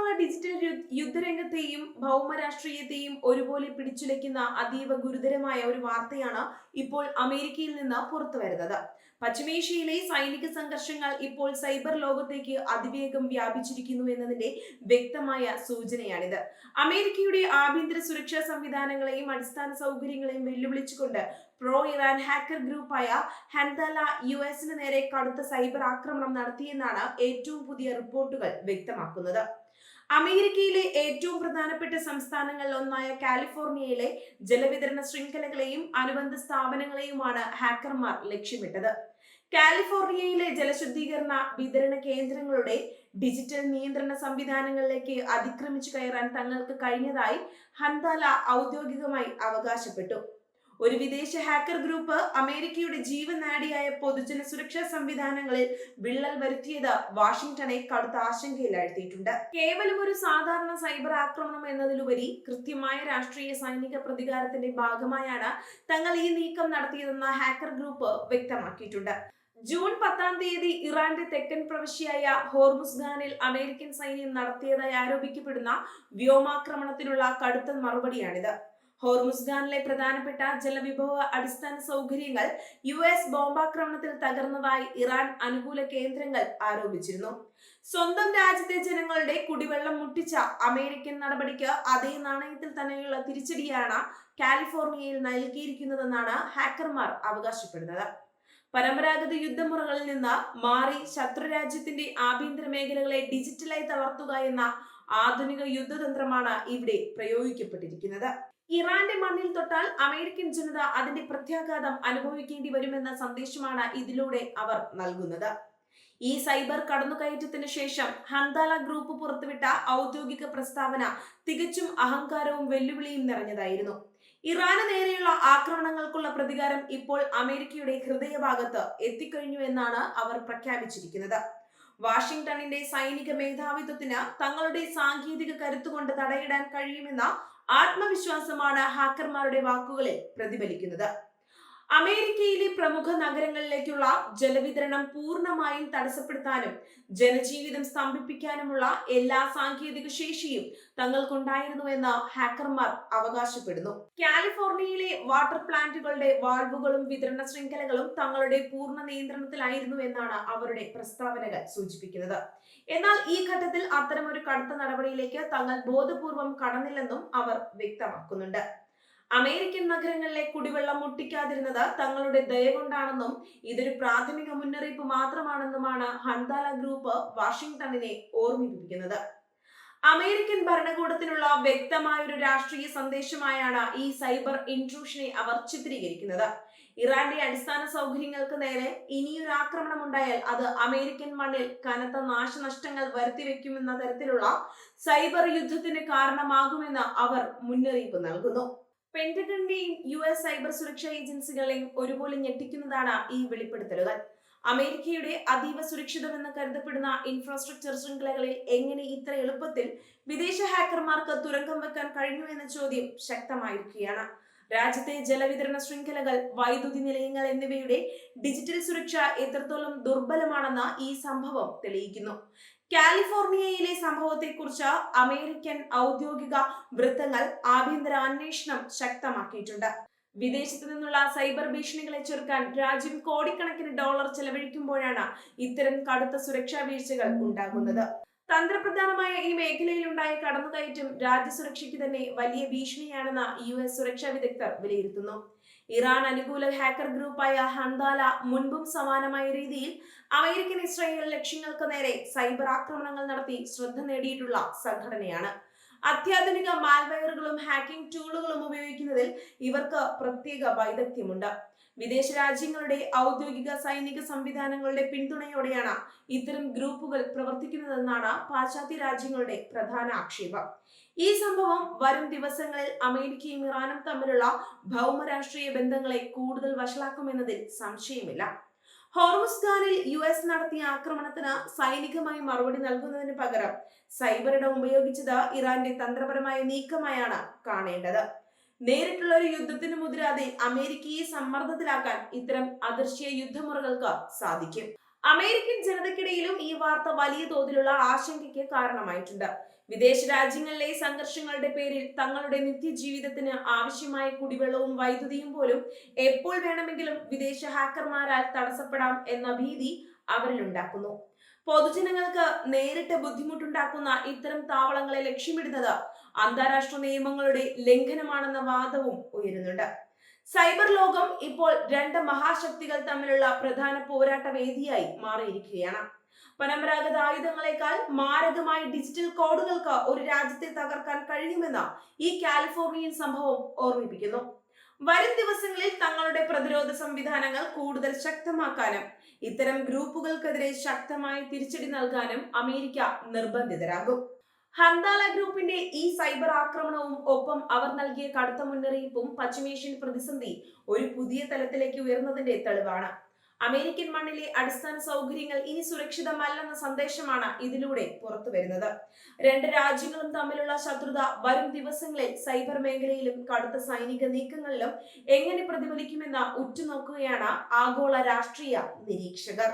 ആഗോള ഡിജിറ്റൽ യുദ്ധരംഗത്തെയും ഭൗമരാഷ്ട്രീയത്തെയും ഒരുപോലെ പിടിച്ചുലയ്ക്കുന്ന അതീവ ഗുരുതരമായ ഒരു വാർത്തയാണ് ഇപ്പോൾ അമേരിക്കയിൽ നിന്ന് പുറത്തു വരുന്നത്. പശ്ചിമേഷ്യയിലെ സൈനിക സംഘർഷങ്ങൾ ഇപ്പോൾ സൈബർ ലോകത്തേക്ക് അതിവേഗം വ്യാപിച്ചിരിക്കുന്നു എന്നതിന്റെ വ്യക്തമായ സൂചനയാണിത്. അമേരിക്കയുടെ ആഭ്യന്തര സുരക്ഷാ സംവിധാനങ്ങളെയും അടിസ്ഥാന സൗകര്യങ്ങളെയും വെല്ലുവിളിച്ചുകൊണ്ട് പ്രോ ഇറാൻ ഹാക്കർ ഗ്രൂപ്പായ ഹൻദാല യുഎസിന് നേരെ കടുത്ത സൈബർ ആക്രമണം നടത്തിയെന്നാണ് ഏറ്റവും പുതിയ റിപ്പോർട്ടുകൾ വ്യക്തമാക്കുന്നത്. അമേരിക്കയിലെ ഏറ്റവും പ്രധാനപ്പെട്ട സംസ്ഥാനങ്ങളിൽ ഒന്നായ കാലിഫോർണിയയിലെ ജലവിതരണ ശൃംഖലകളെയും അനുബന്ധ സ്ഥാപനങ്ങളെയുമാണ് ഹാക്കർമാർ ലക്ഷ്യമിട്ടത്. കാലിഫോർണിയയിലെ ജലശുദ്ധീകരണ വിതരണ കേന്ദ്രങ്ങളുടെ ഡിജിറ്റൽ നിയന്ത്രണ സംവിധാനങ്ങളിലേക്ക് അതിക്രമിച്ചു കയറാൻ തങ്ങൾക്ക് കഴിഞ്ഞതായി ഹൻദാല ഔദ്യോഗികമായി അവകാശപ്പെട്ടു. ഒരു വിദേശ ഹാക്കർ ഗ്രൂപ്പ് അമേരിക്കയുടെ ജീവനാഡിയായ പൊതുജന സുരക്ഷാ സംവിധാനങ്ങളിൽ വിള്ളൽ വരുത്തിയത് വാഷിംഗ്ടണെ കടുത്ത ആശങ്കയിലാഴ്ത്തിയിട്ടുണ്ട്. കേവലം ഒരു സാധാരണ സൈബർ ആക്രമണം എന്നതിലുപരി കൃത്യമായ രാഷ്ട്രീയ സൈനിക പ്രതികാരത്തിന്റെ ഭാഗമായാണ് തങ്ങൾ ഈ നീക്കം നടത്തിയതെന്ന് ഹാക്കർ ഗ്രൂപ്പ് വ്യക്തമാക്കിയിട്ടുണ്ട്. ജൂൺ 10 ഇറാന്റെ തെക്കൻ പ്രവിശ്യയായ ഹോർമുസ്ഗാനിൽ അമേരിക്കൻ സൈന്യം നടത്തിയതായി ആരോപിക്കപ്പെടുന്ന വ്യോമാക്രമണത്തിനുള്ള കടുത്ത മറുപടിയാണിത്. ഹോർമുസ്ഗാനിലെ പ്രധാനപ്പെട്ട ജലവിഭവ അടിസ്ഥാന സൗകര്യങ്ങൾ US ബോംബാക്രമണത്തിൽ തകർന്നതായി ഇറാൻ അനുകൂല കേന്ദ്രങ്ങൾ ആരോപിച്ചിരുന്നു. സ്വന്തം രാജ്യത്തെ ജനങ്ങളുടെ കുടിവെള്ളം മുട്ടിച്ച അമേരിക്കൻ നടപടിക്ക് അതേ നാണയത്തിൽ തന്നെയുള്ള തിരിച്ചടിയാണ് കാലിഫോർണിയയിൽ നൽകിയിരിക്കുന്നതെന്നാണ് ഹാക്കർമാർ അവകാശപ്പെടുന്നത്. പരമ്പരാഗത യുദ്ധമുറകളിൽ നിന്ന് മാറി ശത്രുരാജ്യത്തിന്റെ ആഭ്യന്തര മേഖലകളെ ഡിജിറ്റലായി തളർത്തുക എന്ന ആധുനിക യുദ്ധതന്ത്രമാണ് ഇവിടെ പ്രയോഗിക്കപ്പെട്ടിരിക്കുന്നത്. ഇറാന്റെ മണ്ണിൽ തൊട്ടാൽ അമേരിക്കൻ ജനത അതിന്റെ പ്രത്യാഘാതം അനുഭവിക്കേണ്ടി വരുമെന്ന സന്ദേശമാണ് ഇതിലൂടെ അവർ നൽകുന്നത്. ഈ സൈബർ കടന്നുകയറ്റത്തിന് ശേഷം ഹൻദാല ഗ്രൂപ്പ് പുറത്തുവിട്ട ഔദ്യോഗിക പ്രസ്താവന തികച്ചും അഹങ്കാരവും വെല്ലുവിളിയും നിറഞ്ഞതായിരുന്നു. ഇറാന് നേരെയുള്ള ആക്രമണങ്ങൾക്കുള്ള പ്രതികാരം ഇപ്പോൾ അമേരിക്കയുടെ ഹൃദയഭാഗത്ത് എത്തിക്കഴിഞ്ഞു എന്നാണ് അവർ പ്രഖ്യാപിച്ചിരിക്കുന്നത്. വാഷിംഗ്ടണിന്റെ സൈനിക മേധാവിത്വത്തിന് തങ്ങളുടെ സാങ്കേതിക കരുത്തുകൊണ്ട് തടയിടാൻ കഴിയുമെന്ന ആത്മവിശ്വാസമാണ് ഹാക്കർമാരുടെ വാക്കുകളിൽ പ്രതിഫലിക്കുന്നത്. അമേരിക്കയിലെ പ്രമുഖ നഗരങ്ങളിലേക്കുള്ള ജലവിതരണം പൂർണ്ണമായും തടസ്സപ്പെടുത്താനും ജനജീവിതം സ്തംഭിപ്പിക്കാനുമുള്ള എല്ലാ സാങ്കേതിക ശേഷിയും തങ്ങൾക്കുണ്ടായിരുന്നുവെന്ന് ഹാക്കർമാർ അവകാശപ്പെടുന്നു. കാലിഫോർണിയയിലെ വാട്ടർ പ്ലാന്റുകളുടെ വാൾവുകളും വിതരണ ശൃംഖലകളും തങ്ങളുടെ പൂർണ്ണ നിയന്ത്രണത്തിലായിരുന്നു എന്നാണ് അവരുടെ പ്രസ്താവനകൾ സൂചിപ്പിക്കുന്നത്. എന്നാൽ ഈ ഘട്ടത്തിൽ അത്തരമൊരു കടുത്ത നടപടിയിലേക്ക് തങ്ങൾ ബോധപൂർവം കടന്നില്ലെന്നും അവർ വ്യക്തമാക്കുന്നുണ്ട്. അമേരിക്കൻ നഗരങ്ങളിലെ കുടിവെള്ളം മുട്ടിക്കാതിരുന്നത് തങ്ങളുടെ ദയ കൊണ്ടാണെന്നും ഇതൊരു പ്രാഥമിക മുന്നറിയിപ്പ് മാത്രമാണെന്നുമാണ് ഹൻദാല ഗ്രൂപ്പ് വാഷിംഗ്ടണിനെ ഓർമ്മിപ്പിക്കുന്നത്. അമേരിക്കൻ ഭരണകൂടത്തിനുള്ള വ്യക്തമായൊരു രാഷ്ട്രീയ സന്ദേശമായാണ് ഈ സൈബർ ഇൻട്രൂഷനെ അവർ ചിത്രീകരിക്കുന്നത്. ഇറാന്റെ അടിസ്ഥാന സൗകര്യങ്ങൾക്ക് നേരെ ഇനിയൊരു ആക്രമണം ഉണ്ടായാൽ അത് അമേരിക്കൻ മണ്ണിൽ കനത്ത നാശനഷ്ടങ്ങൾ വരുത്തിവെക്കുമെന്ന തരത്തിലുള്ള സൈബർ യുദ്ധത്തിന് കാരണമാകുമെന്ന് അവർ മുന്നറിയിപ്പ് നൽകുന്നു. പെന്റഗണിനെയും US സൈബർ സുരക്ഷാ ഏജൻസികളെയും ഒരുപോലെ ഞെട്ടിക്കുന്നതാണ് ഈ വെളിപ്പെടുത്തലുകൾ. അമേരിക്കയുടെ അതീവ സുരക്ഷിതമെന്ന് കരുതപ്പെടുന്ന ഇൻഫ്രാസ്ട്രക്ചർ ശൃംഖലകളിൽ എങ്ങനെ ഇത്ര എളുപ്പത്തിൽ വിദേശ ഹാക്കർമാർക്ക് തുരങ്കം വെക്കാൻ കഴിഞ്ഞു എന്ന ചോദ്യം ശക്തമായിരിക്കുകയാണ്. രാജ്യത്തെ ജലവിതരണ ശൃംഖലകൾ, വൈദ്യുതി നിലയങ്ങൾ എന്നിവയുടെ ഡിജിറ്റൽ സുരക്ഷ എത്രത്തോളം ദുർബലമാണെന്ന് ഈ സംഭവം തെളിയിക്കുന്നു. കാലിഫോർണിയയിലെ സംഭവത്തെക്കുറിച്ച് അമേരിക്കൻ ഔദ്യോഗിക വൃത്തങ്ങൾ ആഭ്യന്തര അന്വേഷണം ശക്തമാക്കിയിട്ടുണ്ട്. വിദേശത്തു നിന്നുള്ള സൈബർ ഭീഷണികളെ ചെറുക്കാൻ രാജ്യം കോടിക്കണക്കിന് ഡോളർ ചെലവഴിക്കുമ്പോഴാണ് ഇത്തരം കടുത്ത സുരക്ഷാ വീഴ്ചകൾ ഉണ്ടാകുന്നത്. തന്ത്രപ്രധാനമായ ഈ മേഖലയിലുണ്ടായ കടന്നുകയറ്റം രാജ്യസുരക്ഷയ്ക്ക് തന്നെ വലിയ ഭീഷണിയാണെന്ന് US സുരക്ഷാ വിദഗ്ധർ വിലയിരുത്തുന്നു. ഇറാൻ അനുകൂല ഹാക്കർ ഗ്രൂപ്പായ ഹൻദാല മുൻപും സമാനമായ രീതിയിൽ അമേരിക്കൻ ഇസ്രായേൽ ലക്ഷ്യങ്ങൾക്ക് നേരെ സൈബർ ആക്രമണങ്ങൾ നടത്തി ശ്രദ്ധ നേടിയിട്ടുള്ള സംഘടനയാണ്. അത്യാധുനിക മാൽവെയറുകളും ഹാക്കിംഗ് ടൂളുകളും ഉപയോഗിക്കുന്നതിൽ ഇവർക്ക് പ്രത്യേക വൈദഗ്ധ്യമുണ്ട്. വിദേശ രാജ്യങ്ങളുടെ ഔദ്യോഗിക സൈനിക സംവിധാനങ്ങളുടെ പിന്തുണയോടെയാണ് ഇത്തരം ഗ്രൂപ്പുകൾ പ്രവർത്തിക്കുന്നതെന്നാണ് പാശ്ചാത്യ രാജ്യങ്ങളുടെ പ്രധാന ആക്ഷേപം. ഈ സംഭവം വരും ദിവസങ്ങളിൽ അമേരിക്കയും ഇറാനും തമ്മിലുള്ള ഭൗമരാഷ്ട്രീയ ബന്ധങ്ങളെ കൂടുതൽ വഷളാക്കുമെന്നതിൽ സംശയമില്ല. ഹോർമുസ്ഗാനിൽ US നടത്തിയ ആക്രമണത്തിന് സൈനികമായി മറുപടി നൽകുന്നതിന് പകരം സൈബർ ഇടം ഉപയോഗിച്ചത് ഇറാന്റെ തന്ത്രപരമായ നീക്കമായാണ് കാണേണ്ടത്. നേരിട്ടുള്ള ഒരു യുദ്ധത്തിന് മുതിരാതെ അമേരിക്കയെ സമ്മർദ്ദത്തിലാക്കാൻ ഇത്തരം അദൃശ്യ യുദ്ധമുറകൾക്ക് സാധിക്കും. അമേരിക്കൻ ജനതയ്ക്കിടയിലും ഈ വാർത്ത വലിയ തോതിലുള്ള ആശങ്കയ്ക്ക് കാരണമായിട്ടുണ്ട്. വിദേശ രാജ്യങ്ങളിലെ സംഘർഷങ്ങളുടെ പേരിൽ തങ്ങളുടെ നിത്യജീവിതത്തിന് ആവശ്യമായ കുടിവെള്ളവും വൈദ്യുതിയും പോലും എപ്പോൾ വേണമെങ്കിലും വിദേശ ഹാക്കർമാരാൽ തടസ്സപ്പെടാം എന്ന ഭീതി അവരിലുണ്ടാക്കുന്നു. പൊതുജനങ്ങൾക്ക് നേരിട്ട് ബുദ്ധിമുട്ടുണ്ടാക്കുന്ന ഇത്തരം താവളങ്ങളെ ലക്ഷ്യമിടുന്നത് അന്താരാഷ്ട്ര നിയമങ്ങളുടെ ലംഘനമാണെന്ന വാദവും ഉയരുന്നുണ്ട്. സൈബർ ലോകം ഇപ്പോൾ രണ്ട് മഹാശക്തികൾ തമ്മിലുള്ള പ്രധാന പോരാട്ട വേദിയായി മാറിയിരിക്കുകയാണ്. പരമ്പരാഗത ആയുധങ്ങളെക്കാൾ മാരകമായ ഡിജിറ്റൽ കോഡുകൾക്ക് ഒരു രാജ്യത്തെ തകർക്കാൻ കഴിയുമെന്ന് ഈ കാലിഫോർണിയൻ സംഭവം ഓർമ്മിപ്പിക്കുന്നു. വരും ദിവസങ്ങളിൽ തങ്ങളുടെ പ്രതിരോധ സംവിധാനങ്ങൾ കൂടുതൽ ശക്തമാക്കാനും ഇത്തരം ഗ്രൂപ്പുകൾക്കെതിരെ ശക്തമായ തിരിച്ചടി നൽകാനും അമേരിക്ക നിർബന്ധിതരാകും. ഹർദാല ഗ്രൂപ്പിന്റെ ഈ സൈബർ ആക്രമണവും ഒപ്പം അവർ നൽകിയ കടുത്ത മുന്നറിയിപ്പും പശ്ചിമേഷ്യൻ പ്രതിസന്ധി ഒരു പുതിയ തലത്തിലേക്ക് ഉയർന്നതിന്റെ തെളിവാണ്. അമേരിക്കൻ മണ്ണിലെ അടിസ്ഥാന സൗകര്യങ്ങൾ ഇനി സുരക്ഷിതമല്ലെന്ന സന്ദേശമാണ് ഇതിലൂടെ പുറത്തു വരുന്നത്. രണ്ട് രാജ്യങ്ങളും തമ്മിലുള്ള ശത്രുത വരും ദിവസങ്ങളിൽ സൈബർ മേഖലയിലും കടുത്ത സൈനിക നീക്കങ്ങളിലും എങ്ങനെ പ്രതിഫലിക്കുമെന്ന് ഉറ്റുനോക്കുകയാണ് ആഗോള രാഷ്ട്രീയ നിരീക്ഷകർ.